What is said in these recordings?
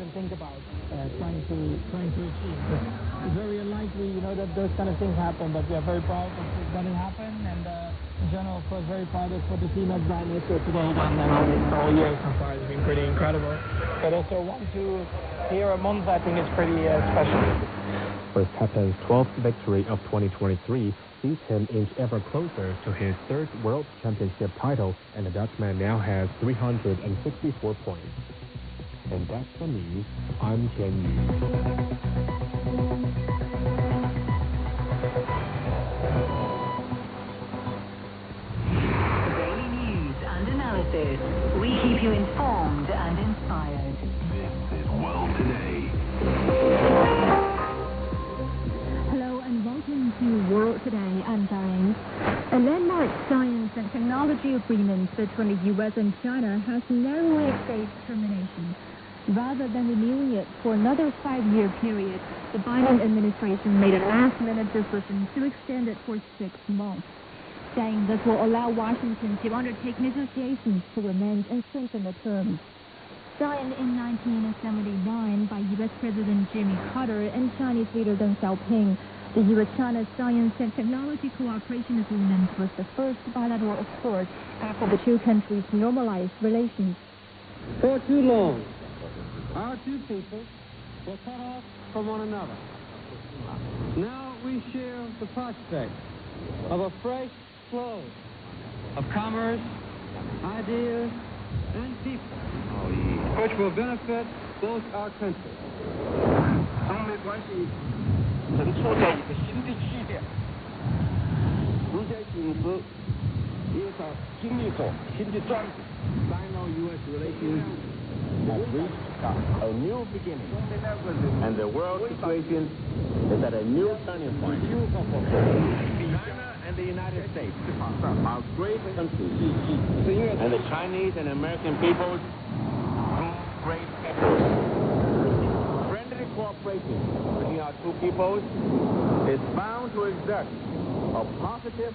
even think about trying to achieve. It's very unlikely, that those kind of things happen, but we are very proud that it happened, and in general, of course, very proud of what the team has done here today, and the whole year so far has been pretty incredible. But also here a month, I think, is pretty special. Verstappen's 12th victory of 2023 sees him inch ever closer to his third World Championship title, and the Dutchman now has 364 points. And that's the news. I'm Tian Yu. Daily news and analysis. We keep you informed and inspired. This is World Today. Hello and welcome to World Today. I'm Diane. A landmark science and technology agreement between the U.S. and China has narrowly escaped termination. Rather than renewing it for another 5-year period, the Biden administration made a last-minute decision to extend it for 6 months, saying this will allow Washington to undertake negotiations to amend and strengthen the terms. Signed in 1979 by U.S. President Jimmy Carter and Chinese leader Deng Xiaoping, the U.S.-China Science and Technology Cooperation Agreement was the first bilateral accord after the two countries normalized relations. For too long, our two peoples were cut off from one another. Now we share the prospect of a fresh flow of commerce, ideas, and people, which will benefit both our countries. 中美关系正处在一个新的起点，世界形势有着经历过新的转折。Sino-U.S. relations has reached a new beginning, and the world situation is at a new turning point. China and the United States are great countries, and the Chinese and American peoples are great peoples. Friendly cooperation between our two peoples is bound to exert a positive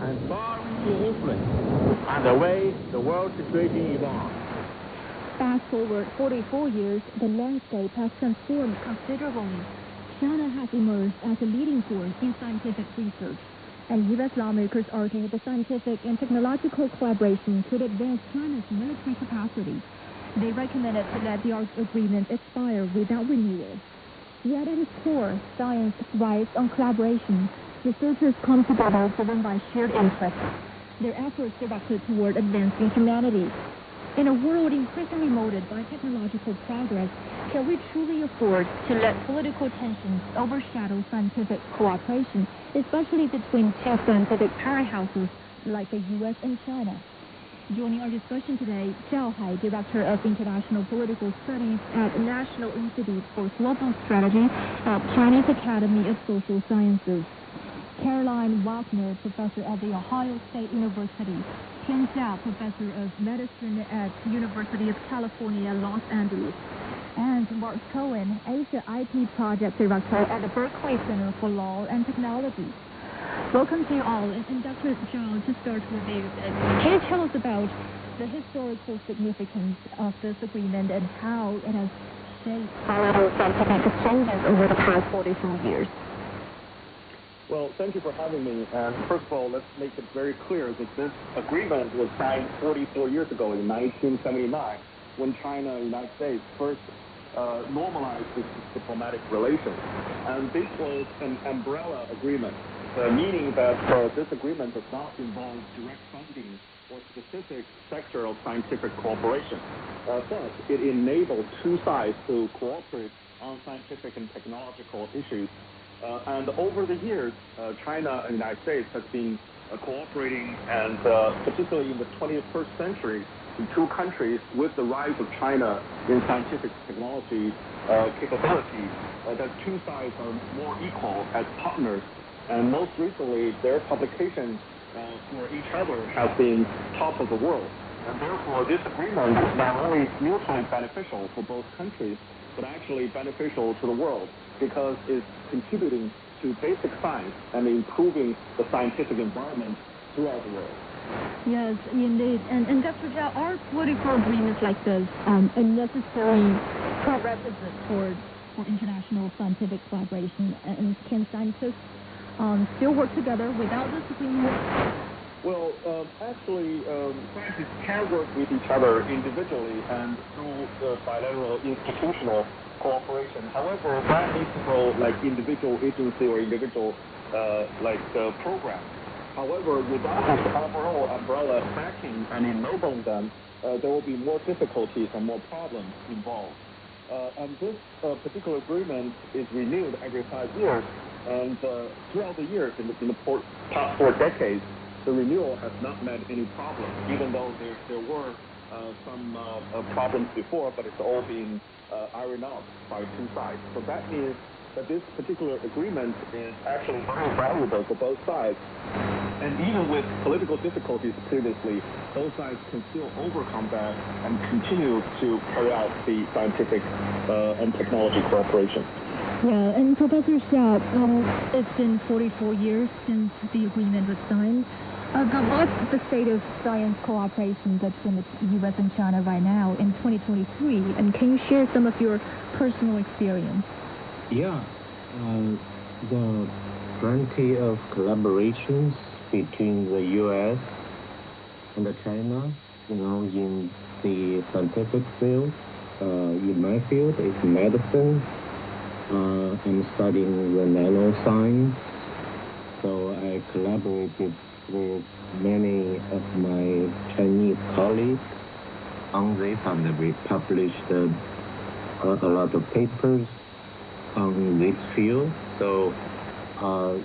and far-reaching influence on the way the world situation evolves. Fast forward 44 years, the landscape has transformed considerably. China has emerged as a leading force in scientific research, and U.S. lawmakers argue the scientific and technological collaboration could advance China's military capacity. They recommended to let the agreement expire without renewal. Yet at its core, science thrives on collaboration. Researchers come together driven by shared interests, their efforts directed toward advancing humanity. In a world increasingly molded by technological progress, can we truly afford to let political tensions overshadow scientific cooperation, especially between two scientific powerhouses like the U.S. and China? Joining our discussion today, Zhao Hai, Director of International Political Studies at National Institute for Global Strategy at Chinese Academy of Social Sciences. Caroline Wagner, Professor at The Ohio State University. Tian Jia, Professor of Medicine at University of California, Los Angeles. And Mark Cohen, Asia IT Project Director at the Berkeley Center for Law and Technology. Welcome to you all. And Dr. Zhao, to start with you, can you tell us about the historical significance of this agreement and how it has shaped bilateral scientific exchanges over the past 44 years? Well, thank you for having me. And first of all, let's make it very clear that this agreement was signed 44 years ago in 1979, when China and the United States first normalized this diplomatic relations. And this was an umbrella agreement, meaning that this agreement does not involve direct funding or specific sector of scientific cooperation. But it enabled two sides to cooperate on scientific and technological issues. And over the years, China and the United States has been cooperating, and particularly in the 21st century, the two countries, with the rise of China in scientific technology capability, that two sides are more equal as partners. And most recently, their publications for each other have been top of the world. And therefore, this agreement is not only mutually beneficial for both countries, but actually beneficial to the world, because it's contributing to basic science and improving the scientific environment throughout the world. Yes, indeed. And Dr. Zhao, are political agreements like this a necessary prerequisite for international scientific collaboration? And can scientists still work together without this agreement? Well, actually, scientists can work with each other individually and through bilateral institutional cooperation. However, that needs to go like individual agency or individual program. However, without this overall umbrella backing and enabling them, there will be more difficulties and more problems involved. And this particular agreement is renewed every 5 years. And throughout the years, in the past 4 decades, the renewal has not met any problems, even though there were some problems before, but it's all been ironed out by two sides. So that means that this particular agreement is actually very valuable for both sides. And even with political difficulties previously, both sides can still overcome that and continue to carry out the scientific and technology cooperation. Yeah, and Professor Xia, it's been 44 years since the agreement was signed. But what's the state of science cooperation between the U.S. and China right now in 2023? And can you share some of your personal experience? Yeah, the plenty of collaborations between the U.S. and China, in the scientific field. In my field, it's medicine. I'm studying the nanoscience, so I collaborated with many of my Chinese colleagues on this, and we published a lot of papers on this field. So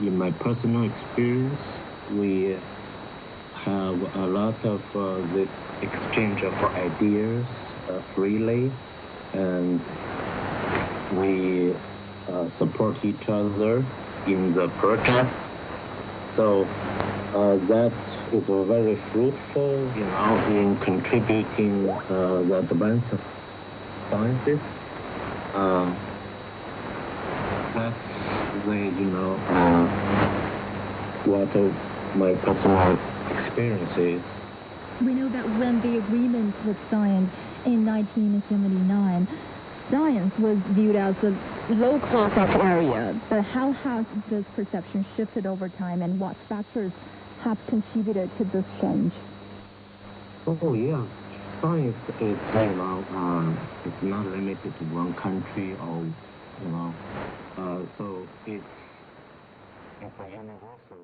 in my personal experience, we have a lot of this exchange of ideas freely, and we support each other in the project. So that is very fruitful, in contributing the advance of sciences. That's what of my personal experiences. We know that when the agreement was signed in 1979, science was viewed as a low-contact area. But how has this perception shifted over time, and what factors have contributed to this change? Oh, yeah. Science is, it's not limited to one country or, so it's a universal